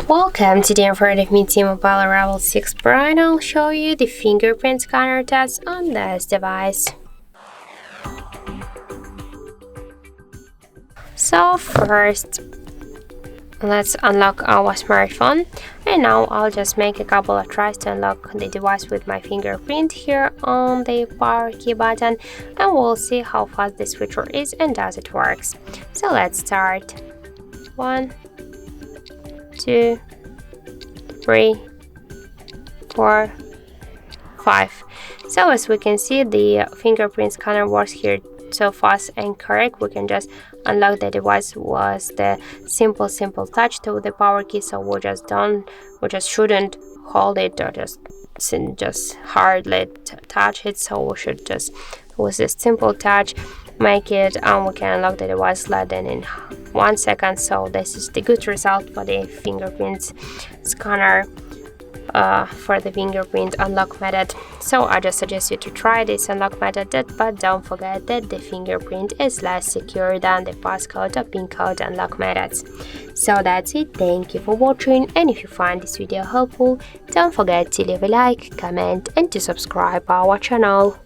Welcome, today in front of me T-MOBILE Revvl 6 Pro, and I'll show you the fingerprint scanner test on this device. So first, let's unlock our smartphone, and now I'll just make a couple of tries to unlock the device with my fingerprint here on the power key button, and we'll see how fast this feature is and does it works. So let's start. 1, 2, 3, 4, 5. So as we can see, the fingerprint scanner works here so fast and correct. We can just unlock the device with the simple touch to the power key. So we just shouldn't hold it or just hardly touch it. So we should just with this simple touch make it, and we can unlock the device less than in 1 second. So this is the good result for the fingerprint scanner, for the fingerprint unlock method. So I just suggest you to try this unlock method, but don't forget that the fingerprint is less secure than the passcode or pin code unlock methods. So that's it. Thank you for watching, and if you find this video helpful, don't forget to leave a like, comment and to subscribe our channel.